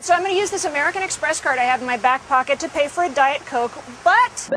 So I'm going to use this American Express card I have in my back pocket to pay for a Diet Coke, but...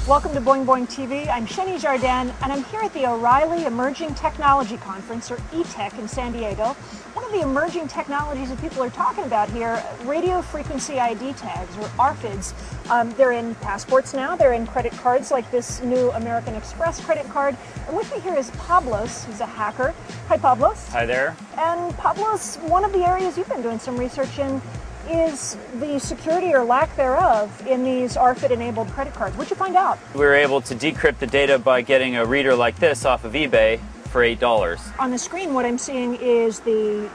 Welcome to Boing Boing TV. I'm Shani Jardin, and I'm here at the O'Reilly Emerging Technology Conference, or ETech, in San Diego. One of the emerging technologies that people are talking about here, radio frequency ID tags, or RFIDs. They're in passports now. They're in credit cards like this new American Express credit card. And with me here is Pablos, who's a hacker. Hi, Pablos. Hi there. And Pablos, one of the areas you've been doing some research in is the security or lack thereof in these RFID-enabled credit cards. What'd you find out? We were able to decrypt the data by getting a reader like this off of eBay for $8. On the screen, what I'm seeing is the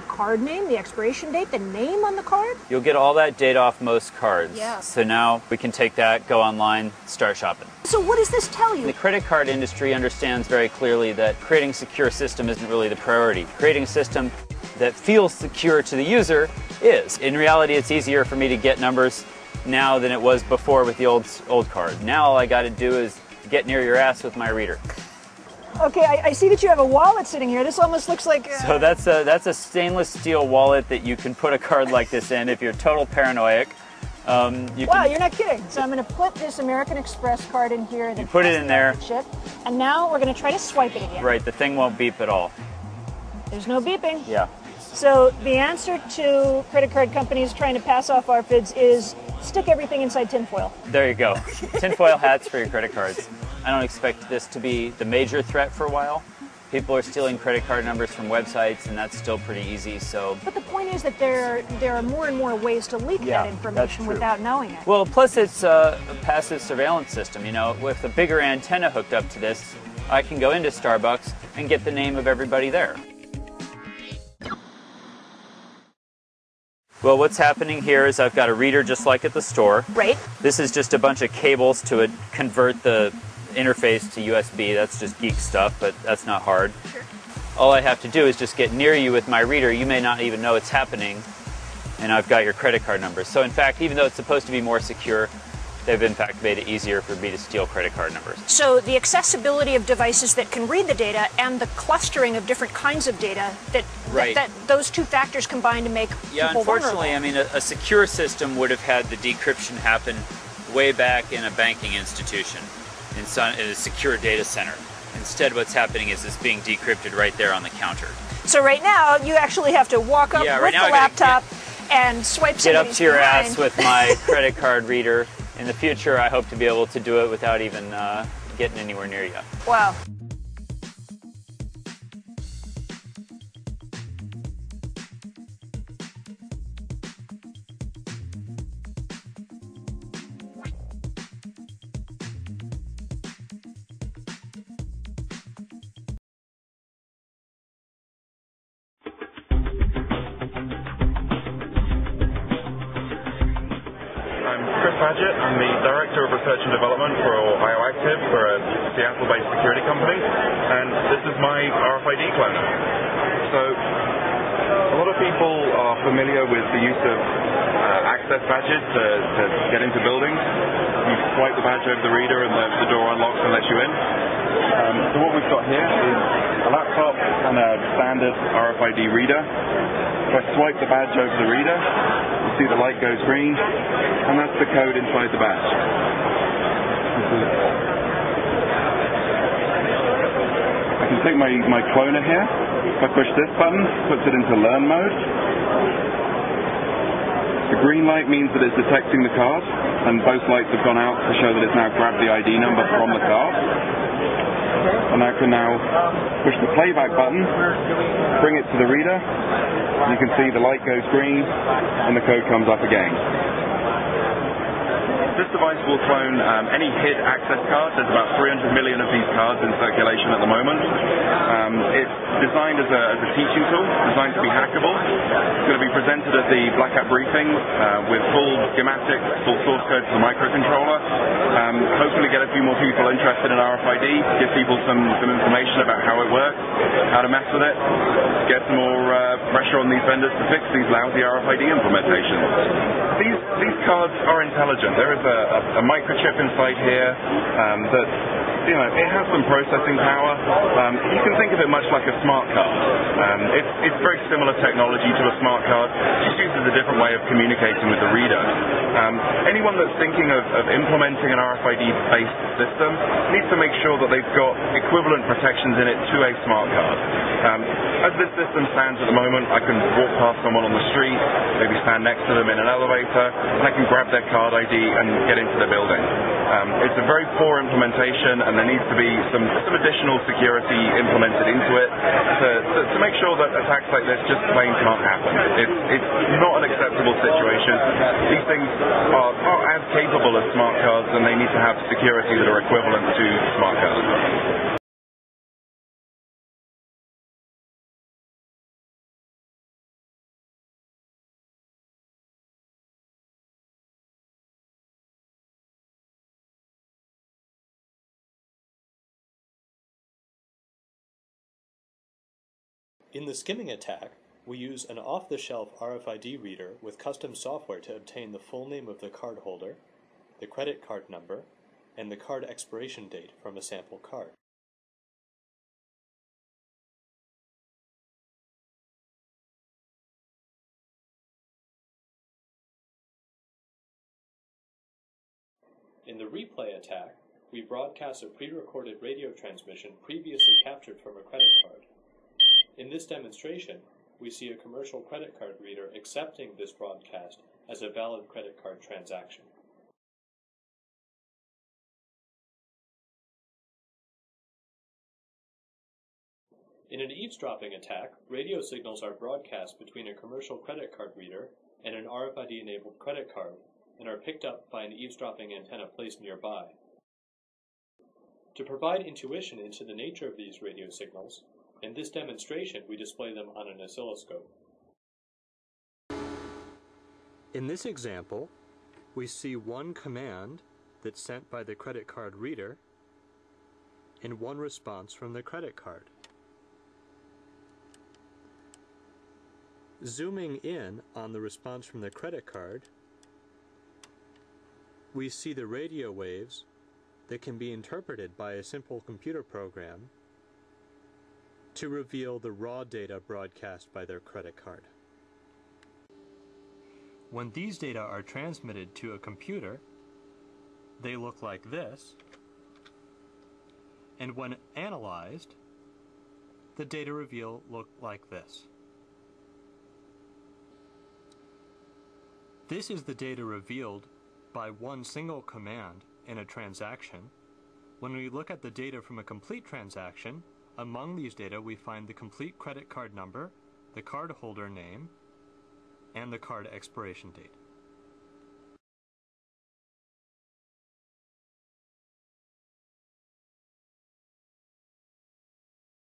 card name, the expiration date, the name on the card. You'll get all that data off most cards. Yeah. So now we can take that, go online, start shopping. So what does this tell you? The credit card industry understands very clearly that creating a secure system isn't really the priority. Creating a system that feels secure to the user is. In reality, it's easier for me to get numbers now than it was before with the old card. Now all I got to do is get near your ass with my reader. Okay, I see that you have a wallet sitting here. This almost looks like... So that's a stainless steel wallet that you can put a card like this in if you're total paranoid. Wow, you're not kidding. So I'm going to put this American Express card in here. You put it in there. Chip, and now we're going to try to swipe it again. Right, the thing won't beep at all. There's no beeping. Yeah. So the answer to credit card companies trying to pass off RFIDs is stick everything inside tinfoil. There you go. Tinfoil hats for your credit cards. I don't expect this to be the major threat for a while. People are stealing credit card numbers from websites, and that's still pretty easy. So. But the point is that there are more and more ways to leak that information without knowing it. Well, plus it's a passive surveillance system. You know, with a bigger antenna hooked up to this, I can go into Starbucks and get the name of everybody there. Well, what's happening here is I've got a reader just like at the store. Right. This is just a bunch of cables to convert the interface to USB. That's just geek stuff, but that's not hard. Sure. All I have to do is just get near you with my reader. You may not even know it's happening, and I've got your credit card number. So in fact, even though it's supposed to be more secure, they've in fact made it easier for me to steal credit card numbers. So the accessibility of devices that can read the data and the clustering of different kinds of data, that those two factors combine to make people unfortunately, vulnerable. I mean, a secure system would have had the decryption happen way back in a banking institution, in a secure data center. Instead, what's happening is it's being decrypted right there on the counter. So right now, you actually have to walk up with the laptop and swipe get up to your ass with my credit card reader. In the future, I hope to be able to do it without even getting anywhere near you. Wow. I'm the Director of Research and Development for IOActive, for a Seattle-based security company, and this is my RFID cloner. So, a lot of people are familiar with the use of access badges to get into buildings. You swipe the badge over the reader and the door unlocks and lets you in. So what we've got here is a laptop and a standard RFID reader. If I swipe the badge over the reader, you see the light goes green, and that's the code inside the badge. I can take my cloner here. If I push this button, it puts it into learn mode. The green light means that it's detecting the card, and both lights have gone out to show that it's now grabbed the ID number from the card. And I can now push the playback button, bring it to the reader. You can see the light goes green and the code comes up again. This device will clone any HID access card. There's about 300 million of these cards in circulation at the moment. It's designed as a teaching tool, designed to be hackable. It's going to be presented at the Black Hat briefing with full schematics, full source code for the microcontroller. Hopefully get a few more people interested in RFID, give people some information about how it works, how to mess with it, get some more pressure on these vendors to fix these lousy RFID implementations. These cards are intelligent. There is a microchip inside here that, you know, it has some processing power. You can think of it much like a smart card. It's very similar technology to a smart card, just uses a different way of communicating with the reader. Anyone that's thinking of implementing an RFID-based system needs to make sure that they've got equivalent protections in it to a smart card. As this system stands at the moment, I can walk past someone on the street, maybe stand next to them in an elevator, and I can grab their card ID and get into the building. It's a very poor implementation, and there needs to be some additional security implemented into it to make sure that attacks like this just plain can't happen. It's not an acceptable situation. These things are as capable as smart cards, and they need to have security that are equivalent to smart cards. In the skimming attack, we use an off-the-shelf RFID reader with custom software to obtain the full name of the card holder, the credit card number, and the card expiration date from a sample card. In the replay attack, we broadcast a pre-recorded radio transmission previously captured from a credit card. In this demonstration, we see a commercial credit card reader accepting this broadcast as a valid credit card transaction. In an eavesdropping attack, radio signals are broadcast between a commercial credit card reader and an RFID-enabled credit card and are picked up by an eavesdropping antenna placed nearby. To provide intuition into the nature of these radio signals, in this demonstration, we display them on an oscilloscope. In this example, we see one command that's sent by the credit card reader and one response from the credit card. Zooming in on the response from the credit card, we see the radio waves that can be interpreted by a simple computer program to reveal the raw data broadcast by their credit card. When these data are transmitted to a computer, they look like this, and when analyzed, the data reveal look like this. This is the data revealed by one single command in a transaction. When we look at the data from a complete transaction, among these data we find the complete credit card number, the card holder name, and the card expiration date.